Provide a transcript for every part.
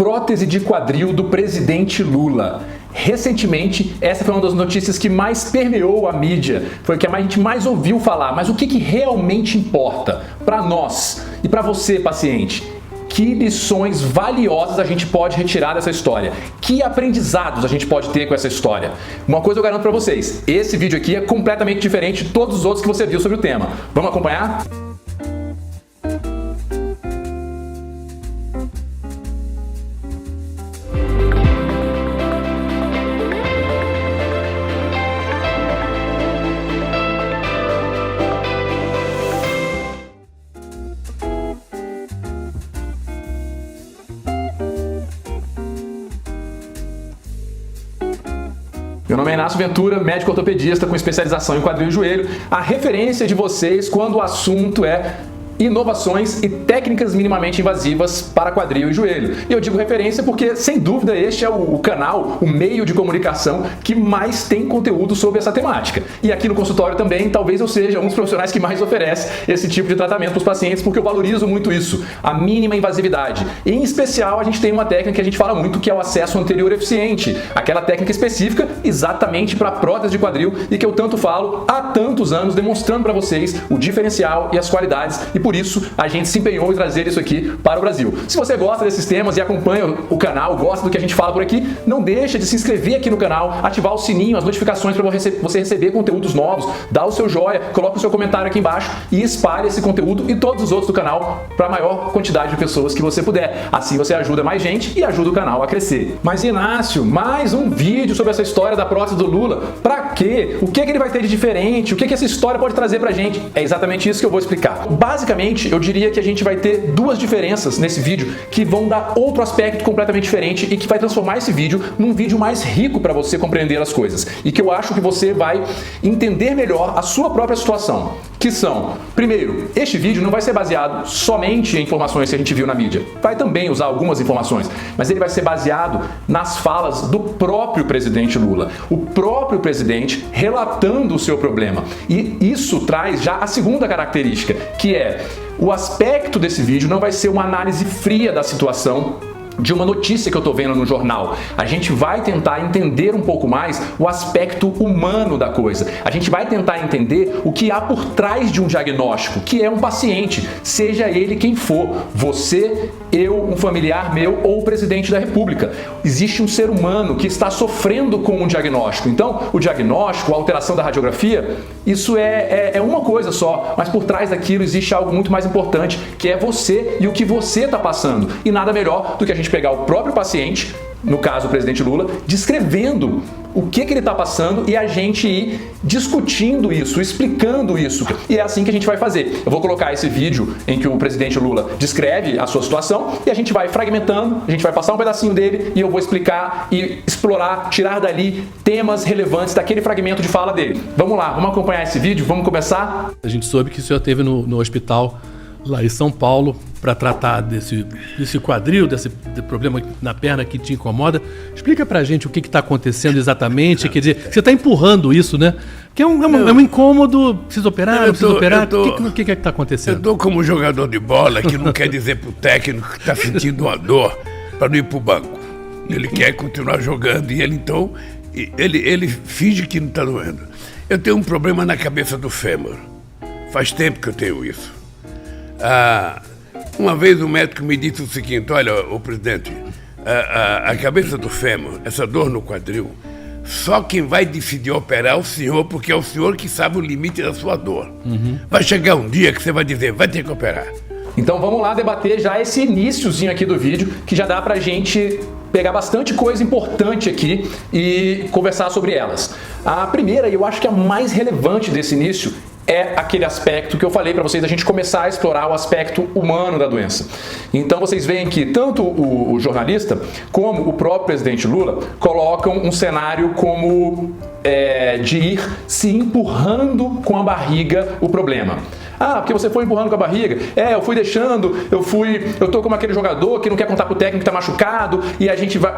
prótese de quadril do presidente Lula. Recentemente, essa foi uma das notícias que mais permeou a mídia, foi o que a gente mais ouviu falar. Mas o que realmente importa para nós e para você, paciente? Que lições valiosas a gente pode retirar dessa história? Que aprendizados a gente pode ter com essa história? Uma coisa eu garanto para vocês, esse vídeo aqui é completamente diferente de todos os outros que você viu sobre o tema. Vamos acompanhar? Meu nome é Inácio Ventura, médico ortopedista com especialização em quadril e joelho, a referência de vocês quando o assunto é inovações e técnicas minimamente invasivas para quadril e joelho. E eu digo referência porque, sem dúvida, este é o canal, o meio de comunicação que mais tem conteúdo sobre essa temática. E aqui no consultório também, talvez eu seja um dos profissionais que mais oferece esse tipo de tratamento para os pacientes, porque eu valorizo muito isso, a mínima invasividade. E, em especial, a gente tem uma técnica que a gente fala muito, que é o acesso anterior eficiente, aquela técnica específica exatamente para prótese de quadril e que eu tanto falo há tantos anos, demonstrando para vocês o diferencial e as qualidades, e por isso a gente se empenhou em trazer isso aqui para o Brasil. Se você gosta desses temas e acompanha o canal, gosta do que a gente fala por aqui, não deixa de se inscrever aqui no canal, ativar o sininho, as notificações para você receber conteúdos novos, dá o seu joinha, coloca o seu comentário aqui embaixo e espalhe esse conteúdo e todos os outros do canal para a maior quantidade de pessoas que você puder. Assim você ajuda mais gente e ajuda o canal a crescer. Mas Inácio, mais um vídeo sobre essa história da prótese do Lula. Pra quê? O que ele vai ter de diferente? O que essa história pode trazer pra gente? É exatamente isso que eu vou explicar. Basicamente, eu diria que a gente vai ter duas diferenças nesse vídeo que vão dar outro aspecto completamente diferente e que vai transformar esse vídeo num vídeo mais rico para você compreender as coisas e que eu acho que você vai entender melhor a sua própria situação. Que são, primeiro, este vídeo não vai ser baseado somente em informações que a gente viu na mídia. Vai também usar algumas informações, mas ele vai ser baseado nas falas do próprio presidente Lula. O próprio presidente relatando o seu problema. E isso traz já a segunda característica, que é o aspecto desse vídeo não vai ser uma análise fria da situação de uma notícia que eu tô vendo no jornal. A gente vai tentar entender um pouco mais o aspecto humano da coisa. A gente vai tentar entender o que há por trás de um diagnóstico, que é um paciente, seja ele quem for, você, eu, um familiar meu ou o presidente da República. Existe um ser humano que está sofrendo com um diagnóstico. Então, o diagnóstico, a alteração da radiografia, isso é uma coisa só, mas por trás daquilo existe algo muito mais importante, que é você e o que você está passando. E nada melhor do que a gente pegar o próprio paciente, no caso o presidente Lula, descrevendo o que ele está passando e a gente ir discutindo isso, explicando isso. E é assim que a gente vai fazer. Eu vou colocar esse vídeo em que o presidente Lula descreve a sua situação e a gente vai fragmentando, a gente vai passar um pedacinho dele e eu vou explicar e explorar, tirar dali temas relevantes daquele fragmento de fala dele. Vamos lá, vamos acompanhar esse vídeo, vamos começar? A gente soube que o senhor esteve no hospital lá em São Paulo para tratar desse quadril, desse problema na perna que te incomoda. Explica pra gente o que está acontecendo exatamente. Quer dizer, você está empurrando isso, né? Que é um incômodo, precisa operar, não precisa operar. O que está acontecendo? Eu estou como jogador de bola que não quer dizer pro técnico que está sentindo uma dor para não ir pro banco. Ele quer continuar jogando e ele então, ele finge que não está doendo. Eu tenho um problema na cabeça do fêmur. Faz tempo que eu tenho isso. Uma vez o médico me disse o seguinte: olha, o presidente, a cabeça do fêmur, essa dor no quadril, só quem vai decidir operar é o senhor, porque é o senhor que sabe o limite da sua dor. Vai chegar um dia que você vai dizer, vai ter que operar. Então vamos lá debater já esse iniciozinho aqui do vídeo, que já dá pra gente pegar bastante coisa importante aqui e conversar sobre elas. A primeira, e eu acho que a mais relevante desse início, é aquele aspecto que eu falei para vocês, a gente começar a explorar o aspecto humano da doença. Então vocês veem que tanto o jornalista como o próprio presidente Lula colocam um cenário como de ir se empurrando com a barriga o problema. Ah, porque você foi empurrando com a barriga. Eu fui deixando, eu tô como aquele jogador que não quer contar pro técnico que tá machucado e a gente vai...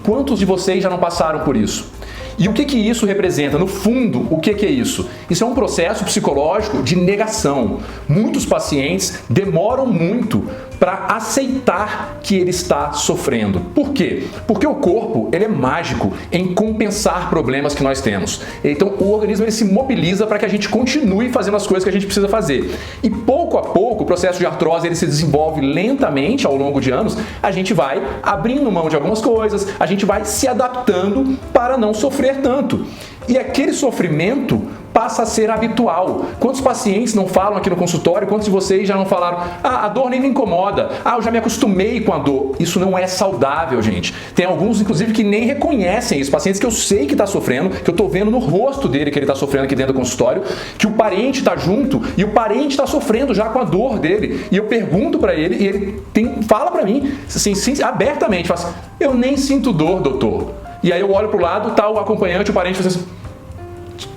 Quantos de vocês já não passaram por isso? E o que isso representa? No fundo, o que é isso? Isso é um processo psicológico de negação. Muitos pacientes demoram muito para aceitar que ele está sofrendo. Por quê? Porque o corpo ele é mágico em compensar problemas que nós temos. Então o organismo ele se mobiliza para que a gente continue fazendo as coisas que a gente precisa fazer. E pouco a pouco o processo de artrose ele se desenvolve lentamente ao longo de anos. A gente vai abrindo mão de algumas coisas, a gente vai se adaptando para não sofrer tanto. E aquele sofrimento passa a ser habitual. Quantos pacientes não falam aqui no consultório, quantos de vocês já não falaram, a dor nem me incomoda, eu já me acostumei com a dor. Isso não é saudável, gente. Tem alguns, inclusive, que nem reconhecem isso, pacientes que eu sei que está sofrendo, que eu estou vendo no rosto dele que ele está sofrendo aqui dentro do consultório, que o parente está junto e o parente está sofrendo já com a dor dele. E eu pergunto para ele e ele fala para mim, assim, abertamente, fala assim, eu nem sinto dor, doutor. E aí eu olho para o lado, tá o acompanhante, o parente, fala assim,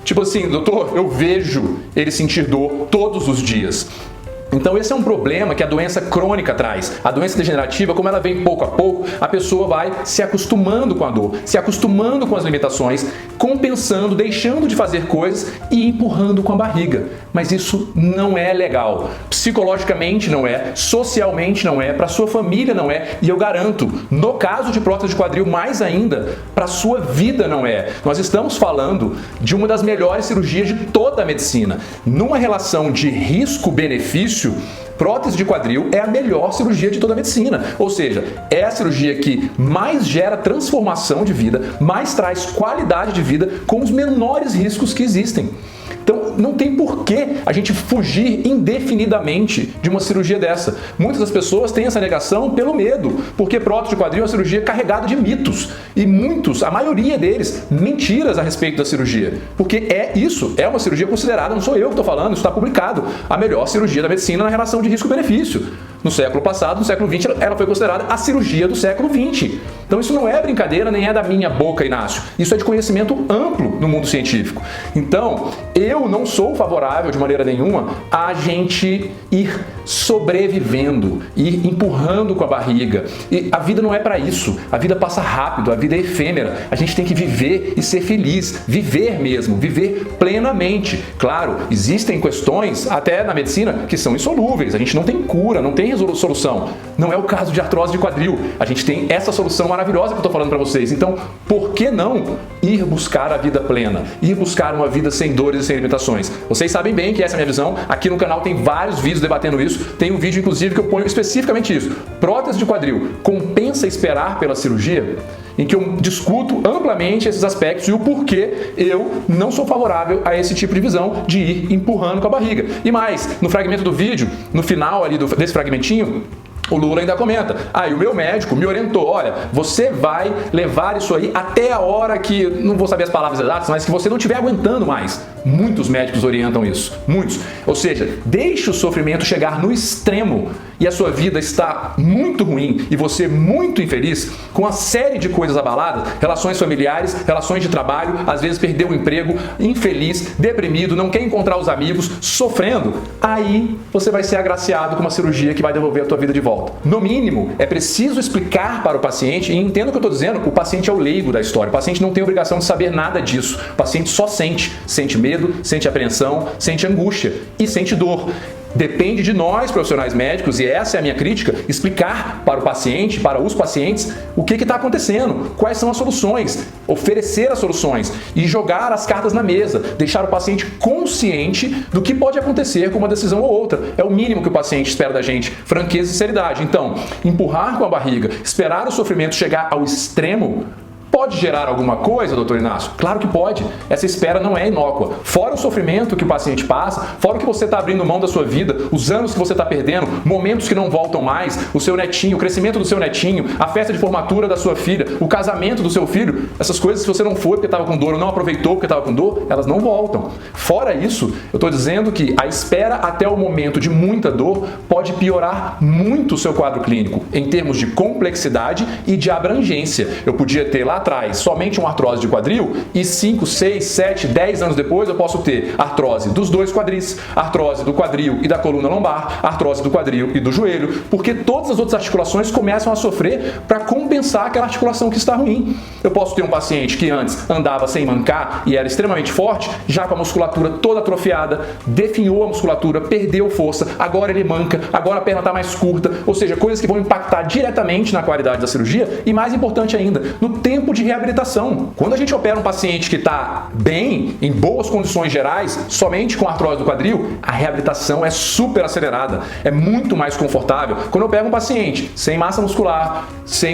tipo assim, doutor, eu vejo ele sentir dor todos os dias. Então esse é um problema que a doença crônica traz. A doença degenerativa, como ela vem pouco a pouco, a pessoa vai se acostumando com a dor, se acostumando com as limitações, compensando, deixando de fazer coisas e empurrando com a barriga. Mas isso não é legal. Psicologicamente não é, socialmente não é, para sua família não é, e eu garanto, no caso de prótese de quadril, mais ainda, para sua vida não é. Nós estamos falando de uma das melhores cirurgias de toda a medicina. Numa relação de risco-benefício, prótese de quadril é a melhor cirurgia de toda a medicina. Ou seja, é a cirurgia que mais gera transformação de vida, mais traz qualidade de vida com os menores riscos que existem. Então, não tem por que a gente fugir indefinidamente de uma cirurgia dessa. Muitas das pessoas têm essa negação pelo medo, porque prótese de quadril é uma cirurgia carregada de mitos. E muitos, a maioria deles, mentiras a respeito da cirurgia. Porque é uma cirurgia considerada, não sou eu que estou falando, isso está publicado, a melhor cirurgia da medicina na relação de risco-benefício. No século passado, no século XX, ela foi considerada a cirurgia do século XX. Então isso não é brincadeira, nem é da minha boca, Inácio. Isso é de conhecimento amplo no mundo científico. Então, eu não sou favorável de maneira nenhuma a gente ir sobrevivendo, ir empurrando com a barriga. E a vida não é para isso. A vida passa rápido, a vida é efêmera. A gente tem que viver e ser feliz, viver mesmo, viver plenamente. Claro, existem questões, até na medicina, que são insolúveis. A gente não tem cura, não tem solução. Não é o caso de artrose de quadril. A gente tem essa solução maravilhosa que eu estou falando para vocês. Então, por que não ir buscar a vida plena? Ir buscar uma vida sem dores e sem limitações? Vocês sabem bem que essa é a minha visão. Aqui no canal tem vários vídeos debatendo isso. Tem um vídeo, inclusive, que eu ponho especificamente isso. Prótese de quadril. Compensa esperar pela cirurgia? Em que eu discuto amplamente esses aspectos e o porquê eu não sou favorável a esse tipo de visão de ir empurrando com a barriga. E mais, no fragmento do vídeo, no final ali desse fragmentinho, o Lula ainda comenta, e o meu médico me orientou, olha, você vai levar isso aí até a hora que, não vou saber as palavras exatas, mas que você não estiver aguentando mais. Muitos médicos orientam isso, muitos. Ou seja, deixe o sofrimento chegar no extremo e a sua vida está muito ruim e você muito infeliz, com uma série de coisas abaladas, relações familiares, relações de trabalho, às vezes perdeu o emprego, infeliz, deprimido, não quer encontrar os amigos, sofrendo, aí você vai ser agraciado com uma cirurgia que vai devolver a tua vida de volta. No mínimo, é preciso explicar para o paciente, e entenda o que eu estou dizendo, o paciente é o leigo da história, o paciente não tem obrigação de saber nada disso, o paciente só sente medo, sente apreensão, sente angústia e sente dor. Depende de nós, profissionais médicos, e essa é a minha crítica, explicar para o paciente, para os pacientes, o que está acontecendo, quais são as soluções, oferecer as soluções e jogar as cartas na mesa, deixar o paciente consciente do que pode acontecer com uma decisão ou outra. É o mínimo que o paciente espera da gente, franqueza e sinceridade. Então, empurrar com a barriga, esperar o sofrimento chegar ao extremo, pode gerar alguma coisa, doutor Inácio? Claro que pode. Essa espera não é inócua. Fora o sofrimento que o paciente passa, fora o que você está abrindo mão da sua vida, os anos que você está perdendo, momentos que não voltam mais, o seu netinho, o crescimento do seu netinho, a festa de formatura da sua filha, o casamento do seu filho, essas coisas, se você não foi porque estava com dor ou não aproveitou porque estava com dor, elas não voltam. Fora isso, eu estou dizendo que a espera até o momento de muita dor pode piorar muito o seu quadro clínico, em termos de complexidade e de abrangência. Eu podia ter lá atrás somente uma artrose de quadril e 5, 6, 7, 10 anos depois eu posso ter artrose dos dois quadris, artrose do quadril e da coluna lombar, artrose do quadril e do joelho, porque todas as outras articulações começam a sofrer para compensar aquela articulação que está ruim. Eu posso ter um paciente que antes andava sem mancar e era extremamente forte, já com a musculatura toda atrofiada, definhou a musculatura, perdeu força, agora ele manca, agora a perna está mais curta, ou seja, coisas que vão impactar diretamente na qualidade da cirurgia e, mais importante ainda, no tempo de reabilitação. Quando a gente opera um paciente que está bem, em boas condições gerais, somente com artrose do quadril, a reabilitação é super acelerada, é muito mais confortável. Quando eu pego um paciente sem massa muscular,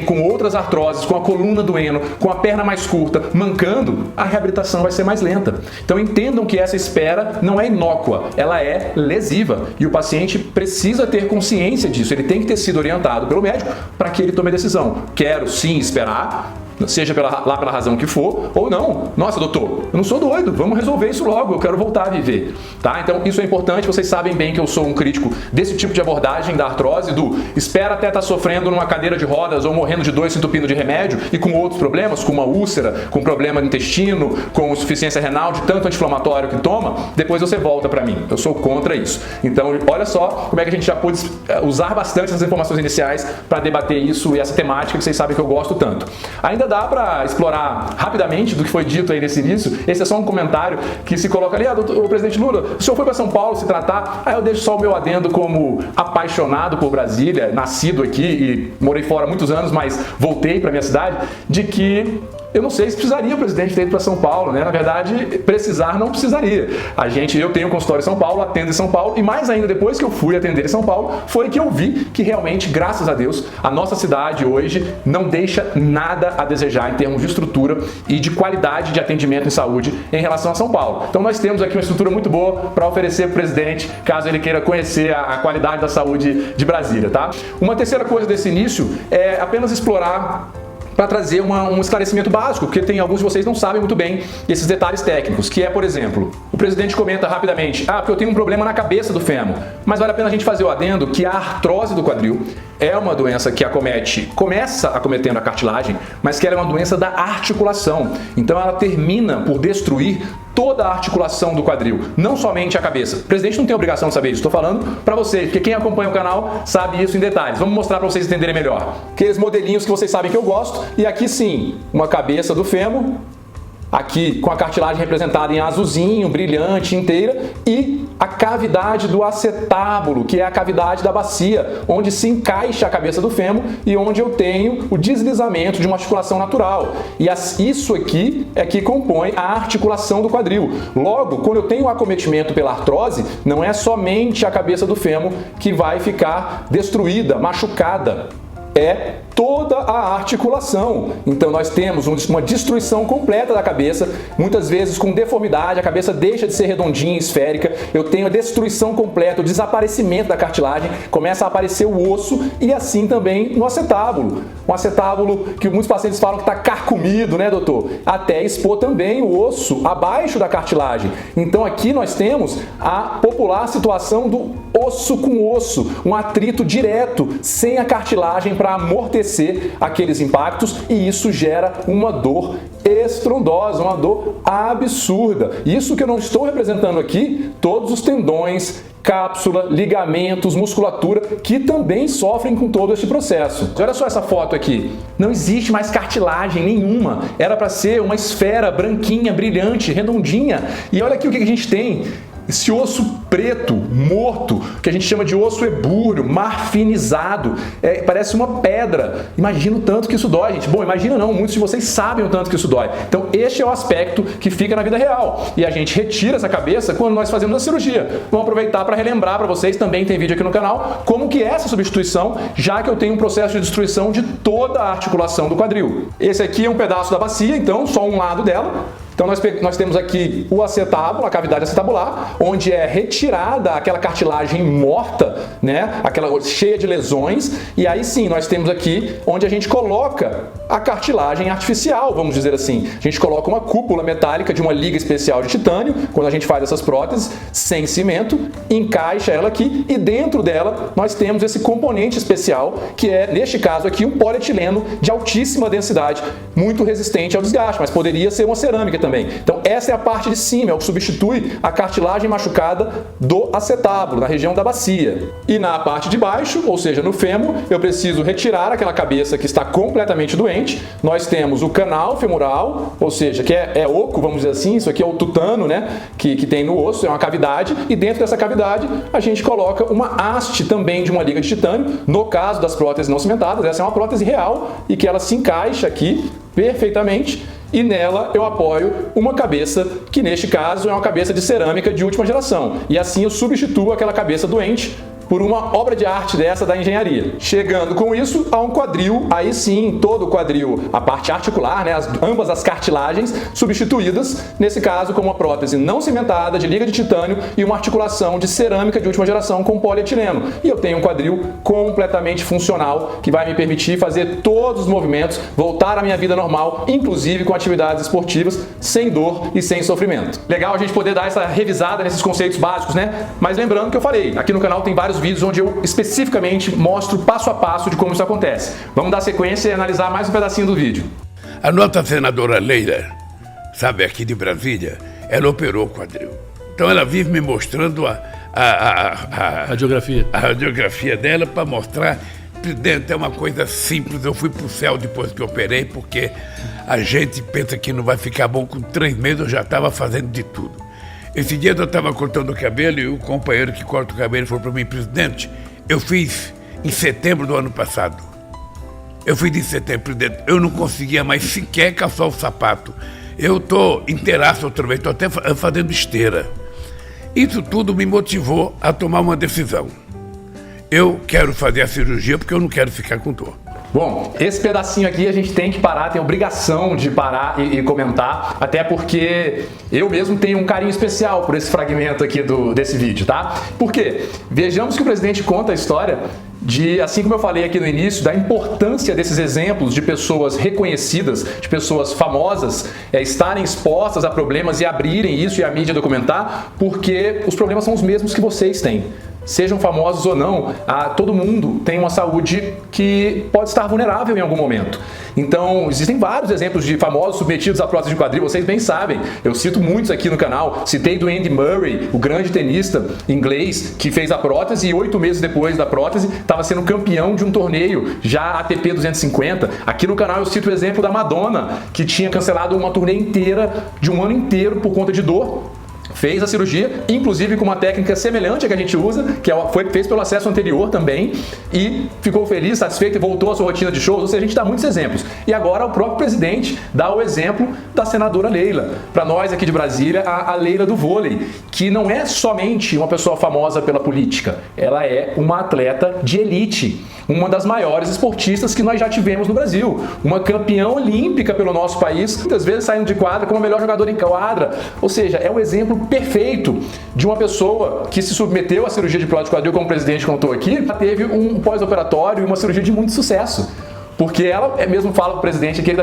com outras artroses, com a coluna doendo, com a perna mais curta, mancando, a reabilitação vai ser mais lenta. Então entendam que essa espera não é inócua, ela é lesiva e o paciente precisa ter consciência disso, ele tem que ter sido orientado pelo médico para que ele tome a decisão. Quero sim esperar, seja lá pela razão que for, ou não. Nossa, doutor, eu não sou doido, vamos resolver isso logo, eu quero voltar a viver. Tá? Então isso é importante, vocês sabem bem que eu sou um crítico desse tipo de abordagem da artrose, do espera até estar sofrendo numa cadeira de rodas ou morrendo de dor se entupindo de remédio e com outros problemas, com uma úlcera, com problema no intestino, com insuficiência renal, de tanto anti-inflamatório que toma, depois você volta para mim. Eu sou contra isso. Então olha só como é que a gente já pôde usar bastante essas informações iniciais para debater isso e essa temática que vocês sabem que eu gosto tanto. Ainda dá para explorar rapidamente do que foi dito aí nesse início. Esse é só um comentário que se coloca ali, o presidente Lula, o senhor foi para São Paulo se tratar, aí eu deixo só o meu adendo como apaixonado por Brasília, nascido aqui e morei fora há muitos anos, mas voltei para minha cidade, de que eu não sei se precisaria o presidente ter ido para São Paulo, né? Na verdade, precisar não precisaria. Eu tenho um consultório em São Paulo, atendo em São Paulo, e mais ainda, depois que eu fui atender em São Paulo, foi que eu vi que realmente, graças a Deus, a nossa cidade hoje não deixa nada a desejar em termos de estrutura e de qualidade de atendimento em saúde em relação a São Paulo. Então nós temos aqui uma estrutura muito boa para oferecer para o presidente, caso ele queira conhecer a qualidade da saúde de Brasília, tá? Uma terceira coisa desse início é apenas explorar para trazer um esclarecimento básico, porque tem alguns de vocês não sabem muito bem esses detalhes técnicos, que é, por exemplo, o presidente comenta rapidamente, porque eu tenho um problema na cabeça do fêmur, mas vale a pena a gente fazer o adendo que a artrose do quadril é uma doença que começa acometendo a cartilagem, mas que ela é uma doença da articulação, então ela termina por destruir toda a articulação do quadril, não somente a cabeça. O presidente não tem obrigação de saber isso, estou falando para vocês, porque quem acompanha o canal sabe isso em detalhes. Vamos mostrar para vocês entenderem melhor. Aqueles modelinhos que vocês sabem que eu gosto, e aqui sim, uma cabeça do fêmur, aqui com a cartilagem representada em azulzinho, brilhante, inteira, e a cavidade do acetábulo, que é a cavidade da bacia, onde se encaixa a cabeça do fêmur e onde eu tenho o deslizamento de uma articulação natural. E isso aqui é que compõe a articulação do quadril. Logo, quando eu tenho o acometimento pela artrose, não é somente a cabeça do fêmur que vai ficar destruída, machucada. É toda a articulação. Então nós temos uma destruição completa da cabeça, muitas vezes com deformidade, a cabeça deixa de ser redondinha, esférica, eu tenho a destruição completa, o desaparecimento da cartilagem, começa a aparecer o osso e assim também no acetábulo. Um acetábulo que muitos pacientes falam que está carcomido, né, doutor? Até expor também o osso abaixo da cartilagem. Então aqui nós temos a popular situação do osso com osso, um atrito direto, sem a cartilagem para amortecer aqueles impactos, e isso gera uma dor estrondosa, uma dor absurda. Isso que eu não estou representando aqui, todos os tendões, cápsula, ligamentos, musculatura, que também sofrem com todo esse processo. Olha só essa foto aqui. Não existe mais cartilagem nenhuma. Era para ser uma esfera branquinha, brilhante, redondinha. E olha aqui o que a gente tem. Esse osso preto, morto, que a gente chama de osso ebúreo, marfinizado, parece uma pedra. Imagina o tanto que isso dói, gente. Bom, imagina não, muitos de vocês sabem o tanto que isso dói. Então, este é o aspecto que fica na vida real. E a gente retira essa cabeça quando nós fazemos a cirurgia. Vamos aproveitar para relembrar para vocês, também tem vídeo aqui no canal, como que é essa substituição, já que eu tenho um processo de destruição de toda a articulação do quadril. Esse aqui é um pedaço da bacia, então, só um lado dela. Então nós temos aqui o acetábulo, a cavidade acetabular, onde é retirada aquela cartilagem morta, né? Aquela cheia de lesões, e aí sim nós temos aqui onde a gente coloca a cartilagem artificial, vamos dizer assim. A gente coloca uma cúpula metálica de uma liga especial de titânio, quando a gente faz essas próteses, sem cimento, encaixa ela aqui e dentro dela nós temos esse componente especial, que é, neste caso aqui, um polietileno de altíssima densidade, muito resistente ao desgaste, mas poderia ser uma cerâmica também. Então essa é a parte de cima, é o que substitui a cartilagem machucada do acetábulo, na região da bacia. E na parte de baixo, ou seja, no fêmur, eu preciso retirar aquela cabeça que está completamente doente. Nós temos o canal femoral, ou seja, que é oco, vamos dizer assim, isso aqui é o tutano, né, que tem no osso, é uma cavidade, e dentro dessa cavidade a gente coloca uma haste também de uma liga de titânio. No caso das próteses não cimentadas, essa é uma prótese real e que ela se encaixa aqui perfeitamente, e nela eu apoio uma cabeça que neste caso é uma cabeça de cerâmica de última geração, e assim eu substituo aquela cabeça doente por uma obra de arte dessa da engenharia. Chegando com isso a um quadril, aí sim, todo o quadril, a parte articular, né, ambas as cartilagens substituídas, nesse caso com uma prótese não cimentada, de liga de titânio e uma articulação de cerâmica de última geração com polietileno. E eu tenho um quadril completamente funcional que vai me permitir fazer todos os movimentos, voltar à minha vida normal, inclusive com atividades esportivas, sem dor e sem sofrimento. Legal a gente poder dar essa revisada nesses conceitos básicos, né? Mas lembrando que eu falei, aqui no canal tem vários vídeos onde eu especificamente mostro passo a passo de como isso acontece. Vamos dar sequência e analisar mais um pedacinho do vídeo. A nossa senadora Leila, sabe, aqui de Brasília, ela operou o quadril. Então ela vive me mostrando a radiografia dela para mostrar. Presidente, é uma coisa simples, eu fui pro céu depois que eu operei, porque a gente pensa que não vai ficar bom com 3 meses, eu já estava fazendo de tudo. Esse dia eu estava cortando o cabelo e o companheiro que corta o cabelo falou para mim: presidente, eu fiz em setembro do ano passado. Eu fiz em setembro, presidente, eu não conseguia mais sequer calçar o sapato. Eu estou inteiraço outra vez, estou até fazendo esteira. Isso tudo me motivou a tomar uma decisão. Eu quero fazer a cirurgia porque eu não quero ficar com dor. Bom, esse pedacinho aqui a gente tem que parar, tem obrigação de parar e comentar, até porque eu mesmo tenho um carinho especial por esse fragmento aqui desse vídeo, tá? Por quê? Vejamos que o presidente conta a história de, assim como eu falei aqui no início, da importância desses exemplos de pessoas reconhecidas, de pessoas famosas, estarem expostas a problemas e abrirem isso e a mídia documentar, porque os problemas são os mesmos que vocês têm. Sejam famosos ou não, todo mundo tem uma saúde que pode estar vulnerável em algum momento. Então, existem vários exemplos de famosos submetidos à prótese de quadril, vocês bem sabem. Eu cito muitos aqui no canal. Citei do Andy Murray, o grande tenista inglês que fez a prótese e 8 meses depois da prótese estava sendo campeão de um torneio, já ATP 250. Aqui no canal eu cito o exemplo da Madonna, que tinha cancelado uma turnê inteira, de um ano inteiro, por conta de dor. Fez a cirurgia, inclusive com uma técnica semelhante à que a gente usa, que fez pelo acesso anterior também, e ficou feliz, satisfeito e voltou à sua rotina de shows. Ou seja, a gente dá muitos exemplos. E agora o próprio presidente dá o exemplo da senadora Leila. Para nós aqui de Brasília, a Leila do vôlei, que não é somente uma pessoa famosa pela política, ela é uma atleta de elite, uma das maiores esportistas que nós já tivemos no Brasil, uma campeã olímpica pelo nosso país, muitas vezes saindo de quadra como a melhor jogadora em quadra. Ou seja, é o exemplo perfeito de uma pessoa que se submeteu à cirurgia de prótese de quadril, como o presidente contou aqui, teve um pós-operatório e uma cirurgia de muito sucesso. Porque ela mesmo fala pro presidente aqui,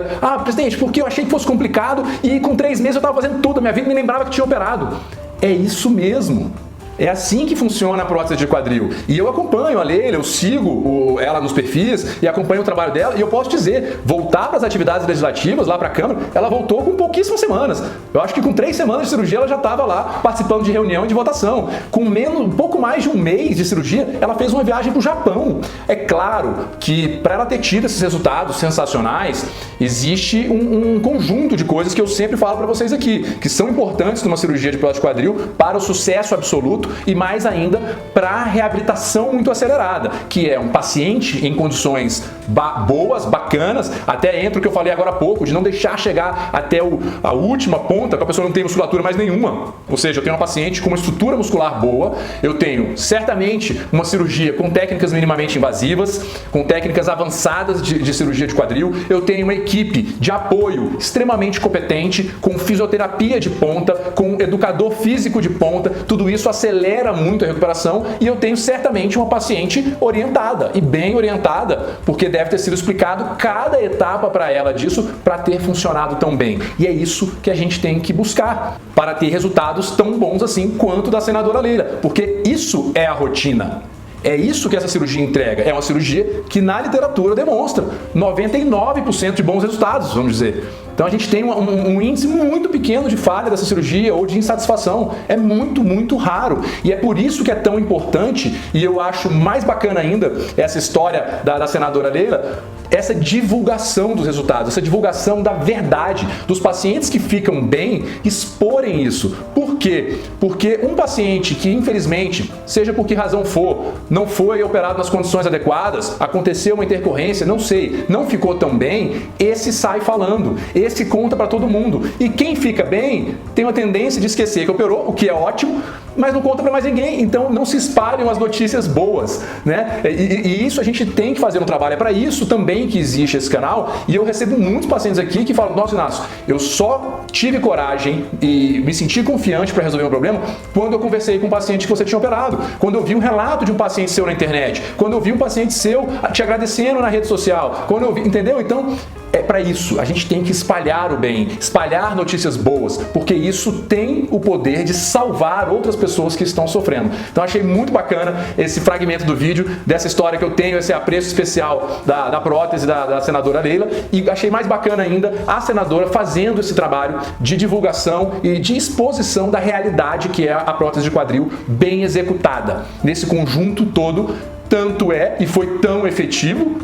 presidente, porque eu achei que fosse complicado e com 3 meses eu estava fazendo tudo, a minha vida me lembrava que tinha operado. É isso mesmo. É assim que funciona a prótese de quadril. E eu acompanho a Leila, eu sigo ela nos perfis e acompanho o trabalho dela. E eu posso dizer, voltar para as atividades legislativas, lá para a Câmara, ela voltou com pouquíssimas semanas. Eu acho que com 3 semanas de cirurgia ela já estava lá participando de reunião e de votação. Com um pouco mais de um mês de cirurgia, ela fez uma viagem para o Japão. É claro que para ela ter tido esses resultados sensacionais, existe um conjunto de coisas que eu sempre falo para vocês aqui, que são importantes numa cirurgia de prótese de quadril para o sucesso absoluto, e mais ainda para a reabilitação muito acelerada, que é um paciente em condições boas, bacanas, até entra o que eu falei agora há pouco, de não deixar chegar até a última ponta, que a pessoa não tem musculatura mais nenhuma. Ou seja, eu tenho uma paciente com uma estrutura muscular boa, eu tenho certamente uma cirurgia com técnicas minimamente invasivas, com técnicas avançadas de cirurgia de quadril, eu tenho uma equipe de apoio extremamente competente, com fisioterapia de ponta, com educador físico de ponta, tudo isso acelera muito a recuperação e eu tenho certamente uma paciente orientada e bem orientada, porque deve ter sido explicado cada etapa para ela disso para ter funcionado tão bem. E é isso que a gente tem que buscar para ter resultados tão bons assim quanto da senadora Leila, porque isso é a rotina. É isso que essa cirurgia entrega. É uma cirurgia que na literatura demonstra 99% de bons resultados, vamos dizer. Então a gente tem um índice muito pequeno de falha dessa cirurgia ou de insatisfação. É muito, muito raro. E é por isso que é tão importante, e eu acho mais bacana ainda essa história da senadora Leila, essa divulgação dos resultados, essa divulgação da verdade, dos pacientes que ficam bem exporem isso. Por quê? Porque um paciente que, infelizmente, seja por que razão for, não foi operado nas condições adequadas, aconteceu uma intercorrência, não sei, não ficou tão bem, esse sai falando, esse conta para todo mundo. E quem fica bem tem uma tendência de esquecer que operou, o que é ótimo, mas não conta para mais ninguém. Então não se espalham as notícias boas, né? E isso a gente tem que fazer no trabalho. É para isso também que existe esse canal. E eu recebo muitos pacientes aqui que falam: nossa, Inácio, eu só tive coragem e me senti confiante para resolver um problema quando eu conversei com um paciente que você tinha operado, quando eu vi um relato de um paciente seu na internet, quando eu vi um paciente seu te agradecendo na rede social, quando eu vi, entendeu? Então é para isso, a gente tem que espalhar o bem, espalhar notícias boas, porque isso tem o poder de salvar outras pessoas que estão sofrendo. Então achei muito bacana esse fragmento do vídeo, dessa história que eu tenho, esse apreço especial da prótese da senadora Leila, e achei mais bacana ainda a senadora fazendo esse trabalho de divulgação e de exposição da realidade que é a prótese de quadril bem executada. Nesse conjunto todo, tanto é e foi tão efetivo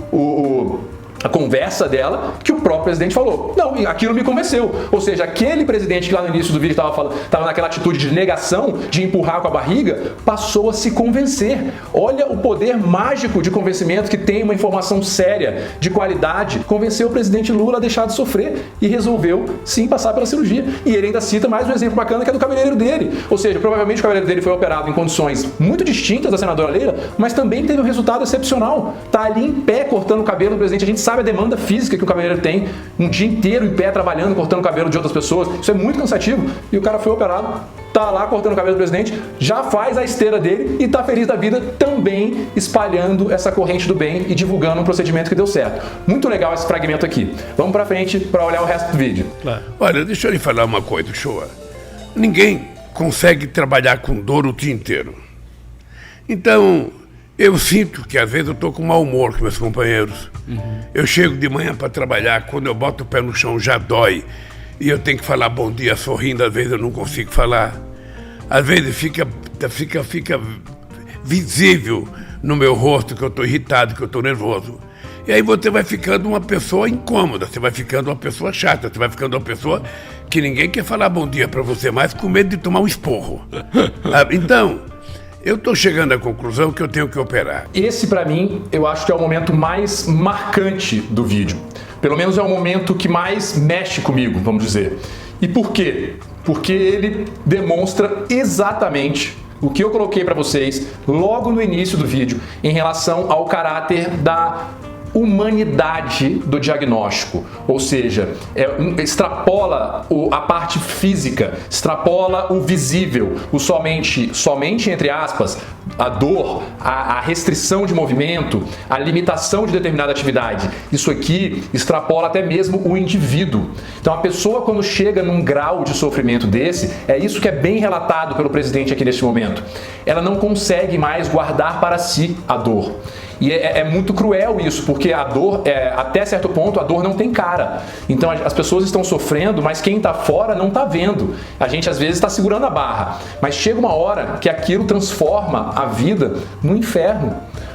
a conversa dela, que o próprio presidente falou: não, aquilo me convenceu. Ou seja, aquele presidente que lá no início do vídeo estava naquela atitude de negação, de empurrar com a barriga, passou a se convencer. Olha o poder mágico de convencimento que tem uma informação séria, de qualidade. Convenceu o presidente Lula a deixar de sofrer e resolveu sim passar pela cirurgia. E ele ainda cita mais um exemplo bacana, que é do cabeleireiro dele. Ou seja, provavelmente o cabeleireiro dele foi operado em condições muito distintas da senadora Leila, mas também teve um resultado excepcional. Tá ali em pé cortando o cabelo do presidente. A gente sabe a demanda física que o cabeleireiro tem, um dia inteiro em pé trabalhando, cortando o cabelo de outras pessoas. Isso é muito cansativo. E o cara foi operado, tá lá cortando o cabelo do presidente, já faz a esteira dele e tá feliz da vida também, espalhando essa corrente do bem e divulgando um procedimento que deu certo. Muito legal esse fragmento aqui. Vamos pra frente para olhar o resto do vídeo. Claro. Olha, deixa eu lhe falar uma coisa, Shoa. Ninguém consegue trabalhar com dor o dia inteiro. Então, eu sinto que às vezes eu estou com mau humor com meus companheiros. Eu chego de manhã para trabalhar, quando eu boto o pé no chão já dói. E eu tenho que falar bom dia sorrindo, às vezes eu não consigo falar. Às vezes fica visível no meu rosto que eu estou irritado, que eu estou nervoso. E aí você vai ficando uma pessoa incômoda, você vai ficando uma pessoa chata, você vai ficando uma pessoa que ninguém quer falar bom dia para você mais, com medo de tomar um esporro. Então, eu estou chegando à conclusão que eu tenho que operar. Esse, para mim, eu acho que é o momento mais marcante do vídeo. Pelo menos é o momento que mais mexe comigo, vamos dizer. E por quê? Porque ele demonstra exatamente o que eu coloquei para vocês logo no início do vídeo em relação ao caráter da humanidade do diagnóstico, ou seja, extrapola a parte física, extrapola o visível, o somente entre aspas, a dor, a restrição de movimento, a limitação de determinada atividade. Isso aqui extrapola até mesmo o indivíduo. Então a pessoa, quando chega num grau de sofrimento desse, é isso que é bem relatado pelo presidente aqui neste momento. Ela não consegue mais guardar para si a dor. E é muito cruel isso, porque a dor, até certo ponto, a dor não tem cara. Então as pessoas estão sofrendo, mas quem está fora não está vendo. A gente às vezes está segurando a barra, mas chega uma hora que aquilo transforma a vida no inferno.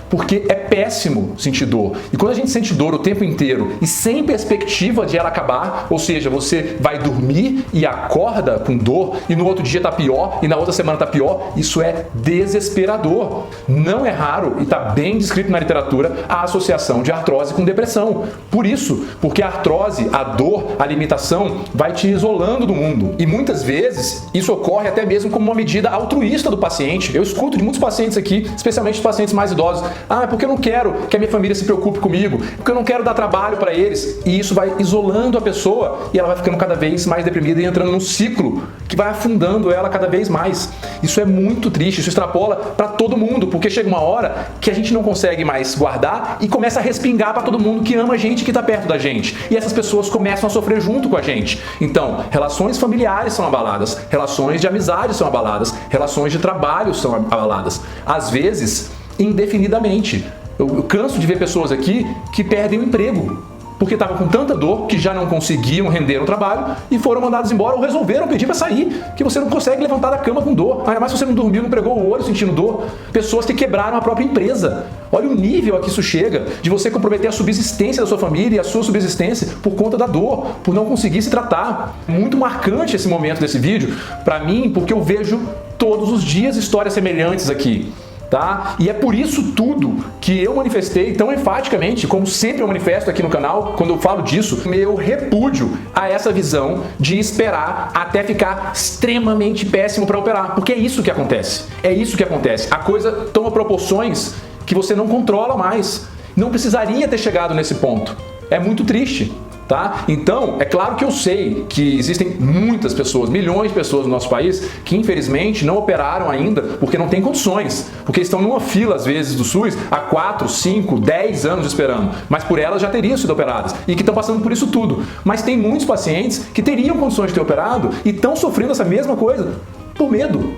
porque é péssimo sentir dor. E quando a gente sente dor o tempo inteiro e sem perspectiva de ela acabar, ou seja, você vai dormir e acorda com dor e no outro dia tá pior e na outra semana tá pior, isso é desesperador. Não é raro, e está bem descrito na literatura, a associação de artrose com depressão. Por isso, porque a artrose, a dor, a limitação vai te isolando do mundo. E muitas vezes isso ocorre até mesmo como uma medida altruísta do paciente. Eu escuto de muitos pacientes aqui, especialmente os pacientes mais idosos, é porque eu não quero que a minha família se preocupe comigo, porque eu não quero dar trabalho para eles. E isso vai isolando a pessoa e ela vai ficando cada vez mais deprimida e entrando num ciclo que vai afundando ela cada vez mais. Isso é muito triste, isso extrapola para todo mundo, porque chega uma hora que a gente não consegue mais guardar e começa a respingar para todo mundo que ama a gente, que está perto da gente. E essas pessoas começam a sofrer junto com a gente. Então, relações familiares são abaladas, relações de amizade são abaladas, relações de trabalho são abaladas. Às vezes, indefinidamente. Eu canso de ver pessoas aqui que perdem o emprego porque estavam com tanta dor que já não conseguiam render no trabalho e foram mandados embora ou resolveram pedir para sair, que você não consegue levantar da cama com dor. Ainda mais se você não dormiu, não pregou o olho sentindo dor. Pessoas que quebraram a própria empresa. Olha o nível a que isso chega, de você comprometer a subsistência da sua família e a sua subsistência por conta da dor, por não conseguir se tratar. Muito marcante esse momento desse vídeo para mim, porque eu vejo todos os dias histórias semelhantes aqui. Tá? E é por isso tudo que eu manifestei tão enfaticamente, como sempre eu manifesto aqui no canal, quando eu falo disso, meu repúdio a essa visão de esperar até ficar extremamente péssimo para operar, porque é isso que acontece. É isso que acontece. A coisa toma proporções que você não controla mais. Não precisaria ter chegado nesse ponto. É muito triste. Tá? Então, é claro que eu sei que existem muitas pessoas, milhões de pessoas no nosso país que infelizmente não operaram ainda porque não tem condições, porque estão numa fila às vezes do SUS há 4, 5, 10 anos esperando, mas por elas já teriam sido operadas e que estão passando por isso tudo. Mas tem muitos pacientes que teriam condições de ter operado e estão sofrendo essa mesma coisa por medo,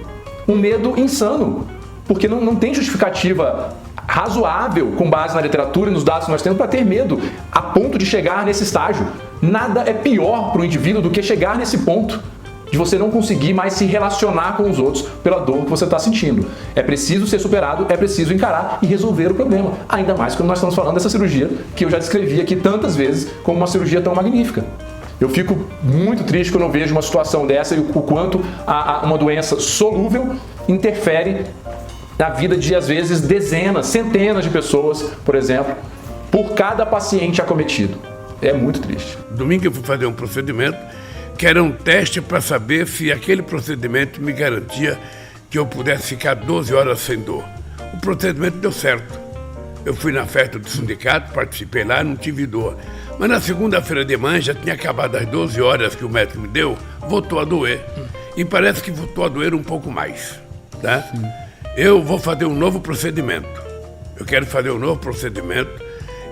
um medo insano, porque não tem justificativa razoável com base na literatura e nos dados que nós temos para ter medo a ponto de chegar nesse estágio. Nada é pior para o indivíduo do que chegar nesse ponto de você não conseguir mais se relacionar com os outros pela dor que você está sentindo. É preciso ser superado, é preciso encarar e resolver o problema. Ainda mais quando nós estamos falando dessa cirurgia que eu já descrevi aqui tantas vezes como uma cirurgia tão magnífica. Eu fico muito triste quando eu vejo uma situação dessa e o quanto uma doença solúvel interfere na vida de, às vezes, dezenas, centenas de pessoas, por exemplo, por cada paciente acometido. É muito triste. Domingo eu fui fazer um procedimento que era um teste para saber se aquele procedimento me garantia que eu pudesse ficar 12 horas sem dor. O procedimento deu certo. Eu fui na festa do sindicato, participei lá, não tive dor. Mas na segunda-feira de manhã, já tinha acabado as 12 horas que o médico me deu, voltou a doer. E parece que voltou a doer um pouco mais, tá? Sim. Eu vou fazer um novo procedimento. Eu quero fazer um novo procedimento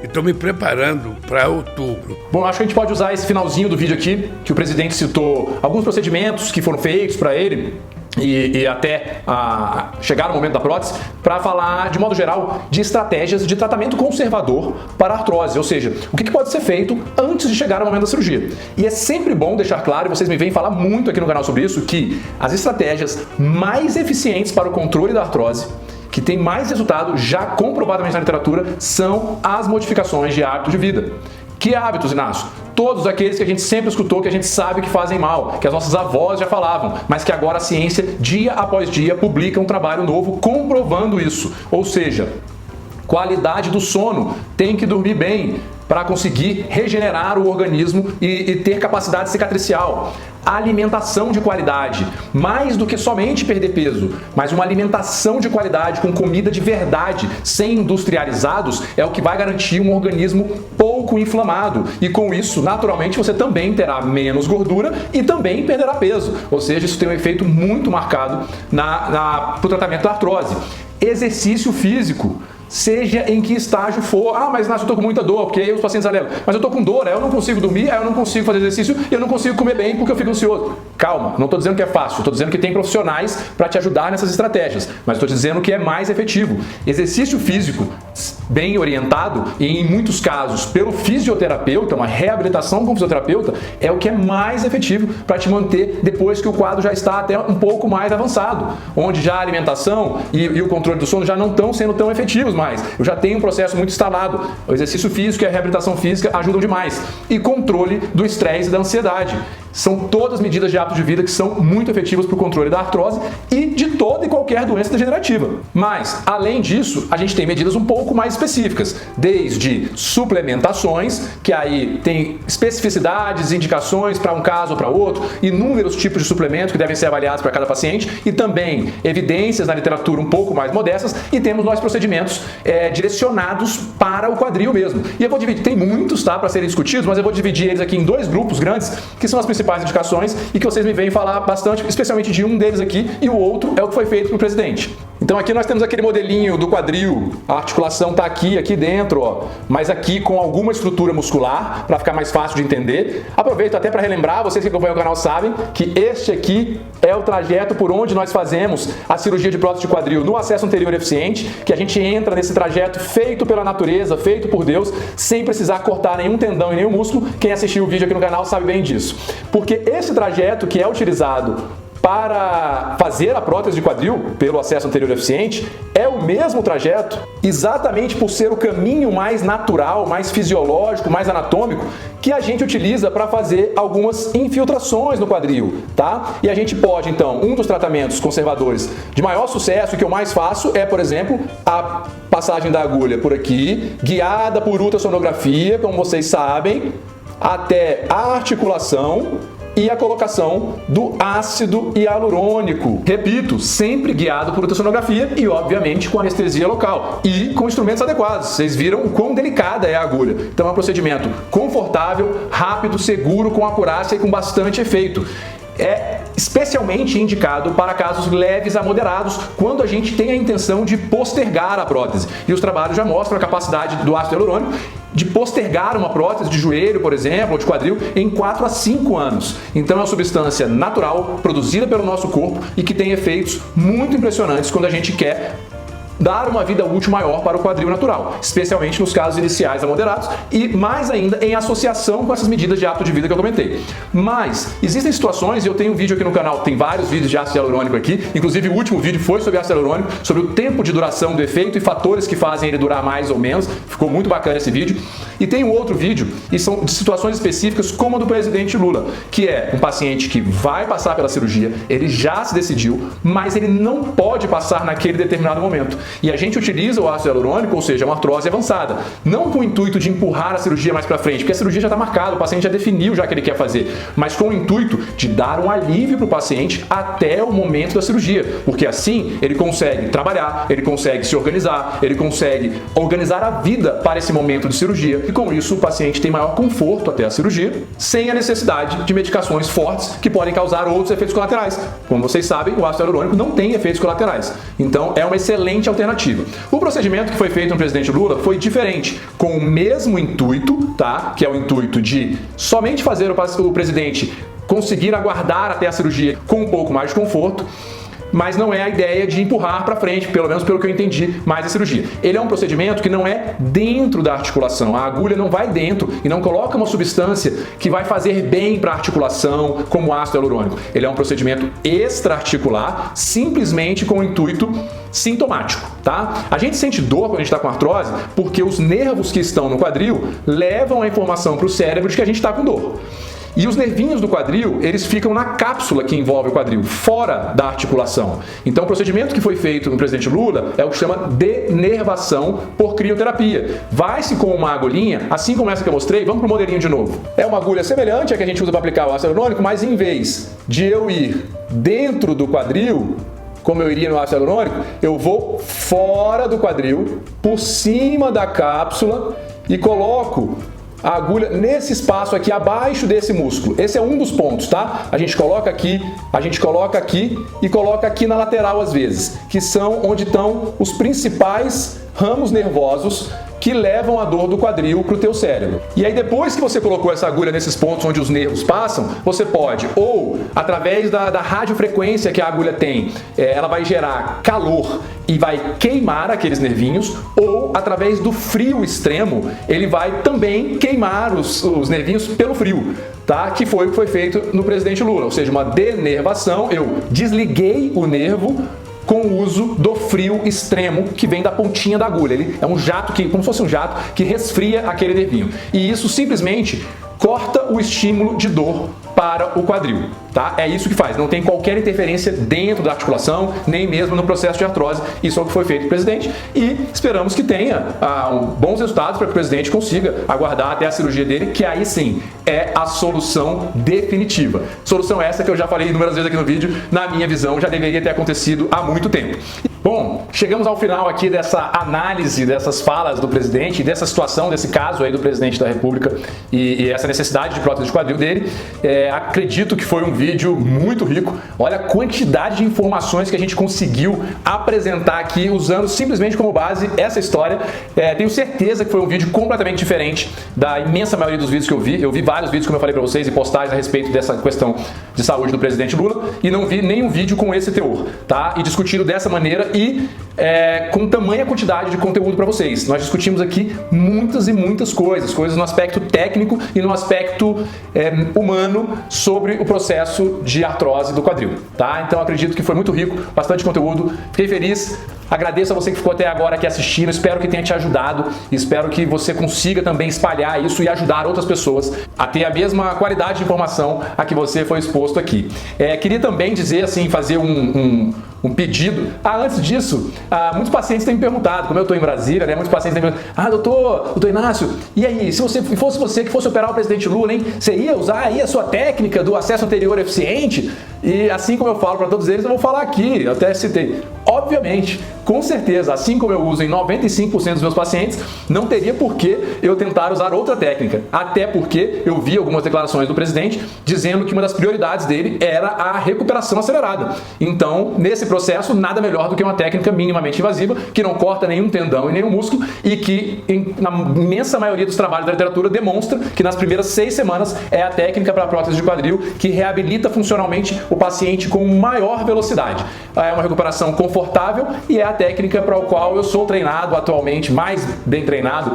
e estou me preparando para outubro. Bom, acho que a gente pode usar esse finalzinho do vídeo aqui, que o presidente citou alguns procedimentos que foram feitos para ele e até chegar o momento da prótese, para falar, de modo geral, de estratégias de tratamento conservador para a artrose, ou seja, o que pode ser feito antes de chegar ao momento da cirurgia. E é sempre bom deixar claro, e vocês me vêm falar muito aqui no canal sobre isso, que as estratégias mais eficientes para o controle da artrose, que tem mais resultado, já comprovadamente na literatura, são as modificações de hábito de vida. Que hábitos, Inácio? Todos aqueles que a gente sempre escutou, que a gente sabe que fazem mal, que as nossas avós já falavam, mas que agora a ciência, dia após dia, publica um trabalho novo comprovando isso. Ou seja, qualidade do sono, tem que dormir bem para conseguir regenerar o organismo e ter capacidade cicatricial. Alimentação de qualidade, mais do que somente perder peso, mas uma alimentação de qualidade com comida de verdade, sem industrializados, é o que vai garantir um organismo pouco inflamado. E com isso, naturalmente, você também terá menos gordura e também perderá peso. Ou seja, isso tem um efeito muito marcado para o tratamento da artrose. Exercício físico. Seja em que estágio for, mas Inácio, eu tô com muita dor, porque aí os pacientes alegam, mas eu tô com dor, aí eu não consigo dormir, aí eu não consigo fazer exercício e eu não consigo comer bem porque eu fico ansioso. Calma, não tô dizendo que é fácil, tô dizendo que tem profissionais para te ajudar nessas estratégias, mas tô dizendo que é mais efetivo. Exercício físico bem orientado e em muitos casos pelo fisioterapeuta, uma reabilitação com o fisioterapeuta, é o que é mais efetivo para te manter depois que o quadro já está até um pouco mais avançado, onde já a alimentação e o controle do sono já não estão sendo tão efetivos mais. Eu já tenho um processo muito instalado. O exercício físico e a reabilitação física ajudam demais. E controle do estresse e da ansiedade. São todas medidas de hábito de vida que são muito efetivas para o controle da artrose e de toda e qualquer doença degenerativa. Mas, além disso, a gente tem medidas um pouco mais específicas, desde suplementações, que aí tem especificidades, indicações para um caso ou para outro, inúmeros tipos de suplementos que devem ser avaliados para cada paciente e também evidências na literatura um pouco mais modestas e temos nós procedimentos direcionados para o quadril mesmo. E eu vou dividir, tem muitos, tá, para serem discutidos, mas eu vou dividir eles aqui em dois grupos grandes, que são as principais indicações e que vocês me veem falar bastante, especialmente de um deles aqui, e o outro é o que foi feito para o presidente. Então aqui nós temos aquele modelinho do quadril, a articulação está aqui dentro, ó, mas aqui com alguma estrutura muscular, para ficar mais fácil de entender. Aproveito até para relembrar, vocês que acompanham o canal sabem que este aqui é o trajeto por onde nós fazemos a cirurgia de prótese de quadril no acesso anterior eficiente, que a gente entra nesse trajeto feito pela natureza, feito por Deus, sem precisar cortar nenhum tendão e nenhum músculo. Quem assistiu o vídeo aqui no canal sabe bem disso. Porque esse trajeto que é utilizado para fazer a prótese de quadril pelo acesso anterior eficiente é o mesmo trajeto, exatamente por ser o caminho mais natural, mais fisiológico, mais anatômico, que a gente utiliza para fazer algumas infiltrações no quadril, tá? E a gente pode, então, um dos tratamentos conservadores de maior sucesso e que eu mais faço é, por exemplo, a passagem da agulha por aqui, guiada por ultrassonografia, como vocês sabem, até a articulação e a colocação do ácido hialurônico. Repito, sempre guiado por ultrassonografia e, obviamente, com anestesia local e com instrumentos adequados. Vocês viram o quão delicada é a agulha. Então é um procedimento confortável, rápido, seguro, com acurácia e com bastante efeito. É especialmente indicado para casos leves a moderados, quando a gente tem a intenção de postergar a prótese. E os trabalhos já mostram a capacidade do ácido hialurônico de postergar uma prótese de joelho, por exemplo, ou de quadril, em 4 a 5 anos. Então é uma substância natural, produzida pelo nosso corpo e que tem efeitos muito impressionantes quando a gente quer dar uma vida útil maior para o quadril natural, especialmente nos casos iniciais a moderados e mais ainda em associação com essas medidas de hábito de vida que eu comentei. Mas existem situações, e eu tenho um vídeo aqui no canal, tem vários vídeos de ácido hialurônico aqui, inclusive o último vídeo foi sobre ácido hialurônico, sobre o tempo de duração do efeito e fatores que fazem ele durar mais ou menos, ficou muito bacana esse vídeo. E tem um outro vídeo, e são de situações específicas como a do presidente Lula, que é um paciente que vai passar pela cirurgia, ele já se decidiu, mas ele não pode passar naquele determinado momento. E a gente utiliza o ácido hialurônico, ou seja, uma artrose avançada, não com o intuito de empurrar a cirurgia mais para frente, porque a cirurgia já está marcada, o paciente já definiu já o que ele quer fazer, mas com o intuito de dar um alívio para o paciente até o momento da cirurgia, porque assim ele consegue trabalhar, ele consegue se organizar, ele consegue organizar a vida para esse momento de cirurgia e com isso o paciente tem maior conforto até a cirurgia, sem a necessidade de medicações fortes que podem causar outros efeitos colaterais. Como vocês sabem, o ácido hialurônico não tem efeitos colaterais, então é uma excelente alternativa. O procedimento que foi feito no presidente Lula foi diferente, com o mesmo intuito, tá? Que é o intuito de somente fazer o presidente conseguir aguardar até a cirurgia com um pouco mais de conforto, mas não é a ideia de empurrar para frente, pelo menos pelo que eu entendi, mais a cirurgia. Ele é um procedimento que não é dentro da articulação, a agulha não vai dentro e não coloca uma substância que vai fazer bem para a articulação, como o ácido hialurônico. Ele é um procedimento extra-articular, simplesmente com o intuito sintomático, tá? A gente sente dor quando a gente está com artrose porque os nervos que estão no quadril levam a informação para o cérebro de que a gente está com dor. E os nervinhos do quadril, eles ficam na cápsula que envolve o quadril, fora da articulação. Então o procedimento que foi feito no presidente Lula é o que chama denervação por crioterapia. Vai-se com uma agulhinha, assim como essa que eu mostrei, vamos para o modelinho de novo. É uma agulha semelhante à que a gente usa para aplicar o ácido hialurônico, mas em vez de eu ir dentro do quadril, como eu iria no ácido hialurônico, eu vou fora do quadril, por cima da cápsula e coloco a agulha nesse espaço aqui abaixo desse músculo. Esse é um dos pontos, tá? A gente coloca aqui e coloca aqui na lateral às vezes, que são onde estão os principais ramos nervosos que levam a dor do quadril para o teu cérebro. E aí depois que você colocou essa agulha nesses pontos onde os nervos passam, você pode, ou através da radiofrequência que a agulha tem, ela vai gerar calor e vai queimar aqueles nervinhos, ou através do frio extremo, ele vai também queimar os nervinhos pelo frio, tá? Que foi o que foi feito no presidente Lula, ou seja, uma denervação, eu desliguei o nervo, com o uso do frio extremo que vem da pontinha da agulha. Ele é um jato, como se fosse um jato, que resfria aquele nervinho. E isso simplesmente corta o estímulo de dor para o quadril, tá? É isso que faz, não tem qualquer interferência dentro da articulação, nem mesmo no processo de artrose. Isso é o que foi feito com o presidente e esperamos que tenha bons resultados para que o presidente consiga aguardar até a cirurgia dele, que aí sim é a solução definitiva. Solução essa que eu já falei inúmeras vezes aqui no vídeo, na minha visão já deveria ter acontecido há muito tempo. Bom, chegamos ao final aqui dessa análise dessas falas do presidente, dessa situação, desse caso aí do presidente da República e essa necessidade de prótese de quadril dele. Acredito que foi um vídeo muito rico. Olha a quantidade de informações que a gente conseguiu apresentar aqui usando simplesmente como base essa história. Tenho certeza que foi um vídeo completamente diferente da imensa maioria dos vídeos que eu vi. Eu vi vários vídeos, como eu falei para vocês, e postagens a respeito dessa questão de saúde do presidente Lula e não vi nenhum vídeo com esse teor, tá? E discutido dessa maneira e com tamanha quantidade de conteúdo para vocês. Nós discutimos aqui muitas e muitas coisas no aspecto técnico e no aspecto humano sobre o processo de artrose do quadril, tá? Então acredito que foi muito rico, bastante conteúdo, fiquei feliz. Agradeço a você que ficou até agora aqui assistindo, espero que tenha te ajudado, espero que você consiga também espalhar isso e ajudar outras pessoas a ter a mesma qualidade de informação a que você foi exposto aqui. Queria também dizer assim, fazer um pedido. Antes disso, muitos pacientes têm me perguntado, como eu estou em Brasília, né? Muitos pacientes têm me perguntado, doutor Inácio, e aí, se fosse você que fosse operar o presidente Lula, hein? Você ia usar aí a sua técnica do acesso anterior eficiente? E assim como eu falo para todos eles, eu vou falar aqui, eu até citei. Obviamente, com certeza, assim como eu uso em 95% dos meus pacientes, não teria por que eu tentar usar outra técnica. Até porque eu vi algumas declarações do presidente dizendo que uma das prioridades dele era a recuperação acelerada. Então, nesse processo, nada melhor do que uma técnica minimamente invasiva, que não corta nenhum tendão e nenhum músculo e que, na imensa maioria dos trabalhos da literatura, demonstra que nas primeiras 6 semanas é a técnica para a prótese de quadril que reabilita funcionalmente o paciente com maior velocidade. É uma recuperação confortável e é a técnica para a qual eu sou treinado atualmente, mais bem treinado,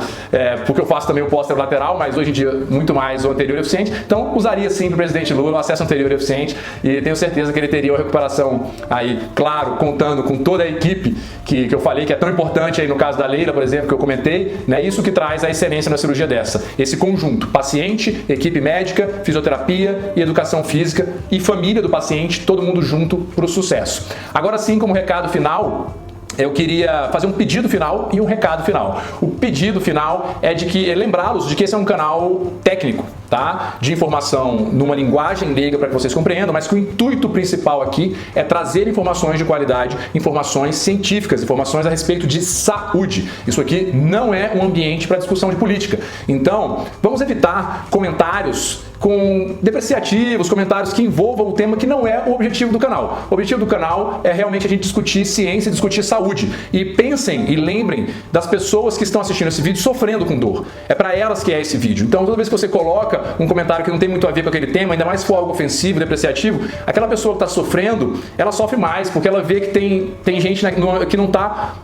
porque eu faço também o póster lateral, mas hoje em dia muito mais o anterior eficiente. Então usaria sim para o presidente Lula o acesso anterior eficiente e tenho certeza que ele teria uma recuperação aí, claro, contando com toda a equipe que eu falei que é tão importante aí no caso da Leila, por exemplo, que eu comentei, né? Isso que traz a excelência na cirurgia dessa. Esse conjunto, paciente, equipe médica, fisioterapia e educação física e família do paciente, todo mundo junto para o sucesso. Agora sim, como recado final, eu queria fazer um pedido final e um recado final. O pedido final é de que lembrá-los de que esse é um canal técnico, tá? De informação numa linguagem leiga para que vocês compreendam, mas que o intuito principal aqui é trazer informações de qualidade, informações científicas, informações a respeito de saúde. Isso aqui não é um ambiente para discussão de política. Então, vamos evitar comentários com depreciativos, comentários que envolvam o tema que não é o objetivo do canal. O objetivo do canal é realmente a gente discutir ciência, discutir saúde. E pensem e lembrem das pessoas que estão assistindo esse vídeo sofrendo com dor. É para elas que é esse vídeo. Então, toda vez que você coloca um comentário que não tem muito a ver com aquele tema, ainda mais se for algo ofensivo, depreciativo, aquela pessoa que está sofrendo, ela sofre mais, porque ela vê que tem gente que não está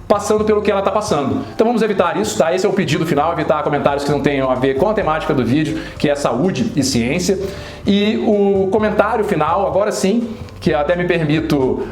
passando pelo que ela está passando. Então vamos evitar isso, tá? Esse é o pedido final, evitar comentários que não tenham a ver com a temática do vídeo, que é saúde e ciência. E o comentário final, agora sim, que até me permito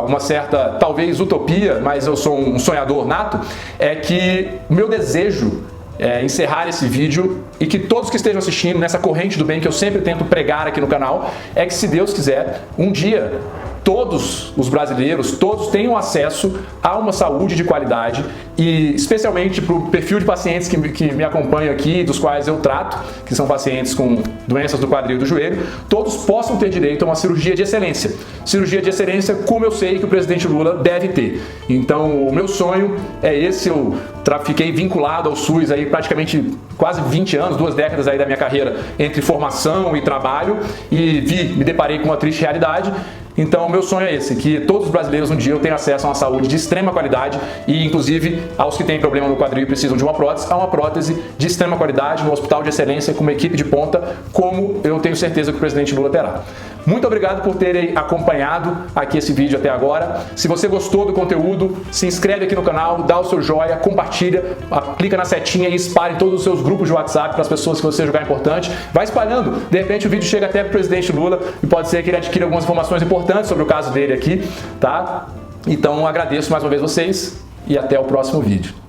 uma certa, talvez, utopia, mas eu sou um sonhador nato, é que o meu desejo é encerrar esse vídeo e que todos que estejam assistindo nessa corrente do bem que eu sempre tento pregar aqui no canal, é que, se Deus quiser, um dia todos os brasileiros, todos tenham acesso a uma saúde de qualidade e especialmente para o perfil de pacientes que me acompanham aqui, dos quais eu trato, que são pacientes com doenças do quadril e do joelho, todos possam ter direito a uma cirurgia de excelência. Cirurgia de excelência, como eu sei que o presidente Lula deve ter. Então, o meu sonho é esse. Eu fiquei vinculado ao SUS aí praticamente quase 20 anos, 2 décadas aí da minha carreira entre formação e trabalho, e me deparei com uma triste realidade. Então, o meu sonho é esse, que todos os brasileiros um dia tenham acesso a uma saúde de extrema qualidade e, inclusive, aos que têm problema no quadril e precisam de uma prótese, a uma prótese de extrema qualidade no hospital de excelência com uma equipe de ponta, como eu tenho certeza que o presidente Lula terá. Muito obrigado por terem acompanhado aqui esse vídeo até agora. Se você gostou do conteúdo, se inscreve aqui no canal, dá o seu joia, compartilha, clica na setinha e espalhe em todos os seus grupos de WhatsApp para as pessoas que você julgar importante. Vai espalhando, de repente o vídeo chega até para o presidente Lula e pode ser que ele adquira algumas informações importantes importantes sobre o caso dele aqui, tá? Então agradeço mais uma vez vocês e até o próximo vídeo.